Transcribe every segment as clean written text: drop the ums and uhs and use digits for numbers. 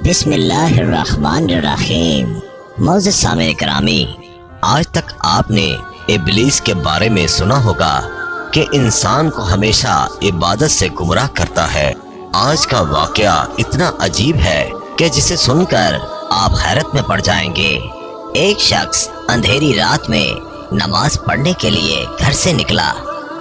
بسم اللہ الرحمن الرحیم۔ معزز سامعین گرامی، آج تک آپ نے ابلیس کے بارے میں سنا ہوگا کہ انسان کو ہمیشہ عبادت سے گمراہ کرتا ہے۔ آج کا واقعہ اتنا عجیب ہے کہ جسے سن کر آپ حیرت میں پڑ جائیں گے۔ ایک شخص اندھیری رات میں نماز پڑھنے کے لیے گھر سے نکلا۔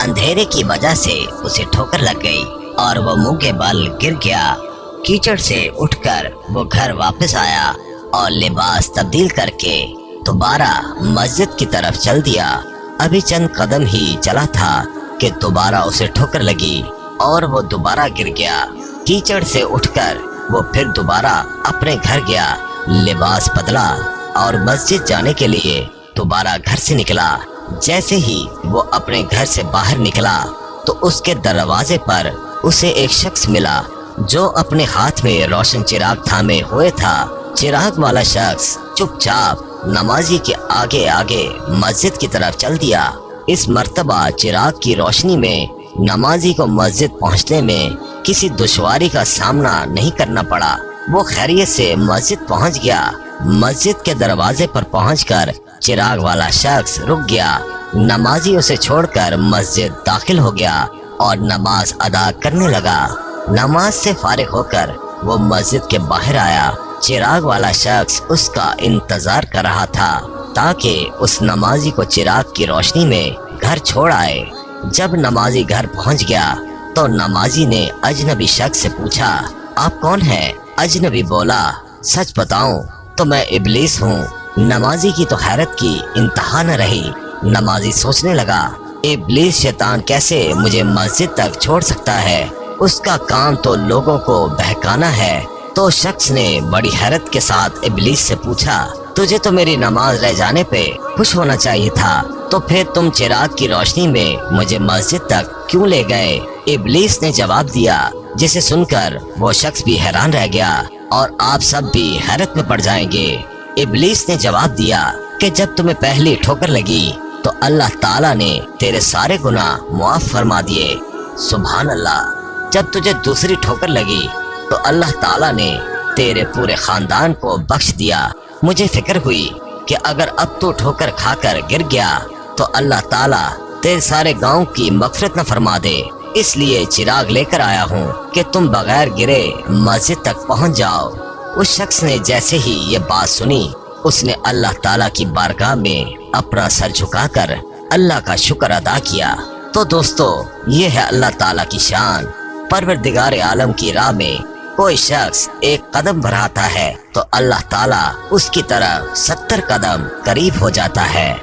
اندھیرے کی وجہ سے اسے ٹھوکر لگ گئی اور وہ منہ کے بل گر گیا۔ کیچڑ سے اٹھ کر وہ گھر واپس آیا اور لباس تبدیل کر کے دوبارہ مسجد کی طرف چل دیا۔ ابھی چند قدم ہی چلا تھا کہ دوبارہ اسے ٹھوکر لگی اور وہ دوبارہ گر گیا۔ کیچڑ سے اٹھ کر وہ پھر دوبارہ اپنے گھر گیا، لباس بدلا اور مسجد جانے کے لیے دوبارہ گھر سے نکلا۔ جیسے ہی وہ اپنے گھر سے باہر نکلا تو اس کے دروازے پر اسے ایک شخص ملا جو اپنے ہاتھ میں روشن چراغ تھامے ہوئے تھا۔ چراغ والا شخص چپ چاپ نمازی کے آگے آگے مسجد کی طرف چل دیا۔ اس مرتبہ چراغ کی روشنی میں نمازی کو مسجد پہنچنے میں کسی دشواری کا سامنا نہیں کرنا پڑا۔ وہ خیریت سے مسجد پہنچ گیا۔ مسجد کے دروازے پر پہنچ کر چراغ والا شخص رک گیا۔ نمازی اسے چھوڑ کر مسجد داخل ہو گیا اور نماز ادا کرنے لگا۔ نماز سے فارغ ہو کر وہ مسجد کے باہر آیا۔ چراغ والا شخص اس کا انتظار کر رہا تھا تاکہ اس نمازی کو چراغ کی روشنی میں گھر چھوڑ آئے۔ جب نمازی گھر پہنچ گیا تو نمازی نے اجنبی شخص سے پوچھا، آپ کون ہیں؟ اجنبی بولا، سچ بتاؤں تو میں ابلیس ہوں۔ نمازی کی تو حیرت کی انتہا نہ رہی۔ نمازی سوچنے لگا، ابلیس شیطان کیسے مجھے مسجد تک چھوڑ سکتا ہے؟ اس کا کام تو لوگوں کو بہکانا ہے۔ تو شخص نے بڑی حیرت کے ساتھ ابلیس سے پوچھا، تجھے تو میری نماز رہ جانے پہ خوش ہونا چاہیے تھا، تو پھر تم چراغ کی روشنی میں مجھے مسجد تک کیوں لے گئے؟ ابلیس نے جواب دیا، جسے سن کر وہ شخص بھی حیران رہ گیا اور آپ سب بھی حیرت میں پڑ جائیں گے۔ ابلیس نے جواب دیا کہ جب تمہیں پہلی ٹھوکر لگی تو اللہ تعالیٰ نے تیرے سارے گناہ معاف فرما دیے۔ سبحان اللہ۔ جب تجھے دوسری ٹھوکر لگی تو اللہ تعالیٰ نے تیرے پورے خاندان کو بخش دیا۔ مجھے فکر ہوئی کہ اگر اب تو ٹھوکر کھا کر گر گیا تو اللہ تعالیٰ تیرے سارے گاؤں کی مغفرت نہ فرما دے، اس لیے چراغ لے کر آیا ہوں کہ تم بغیر گرے مسجد تک پہنچ جاؤ۔ اس شخص نے جیسے ہی یہ بات سنی، اس نے اللہ تعالیٰ کی بارگاہ میں اپنا سر جھکا کر اللہ کا شکر ادا کیا۔ تو دوستو، یہ ہے اللہ تعالیٰ کی شان۔ پروردگار عالم کی راہ میں کوئی شخص ایک قدم بڑھاتا ہے تو اللہ تعالیٰ اس کی طرف 70 قدم قریب ہو جاتا ہے۔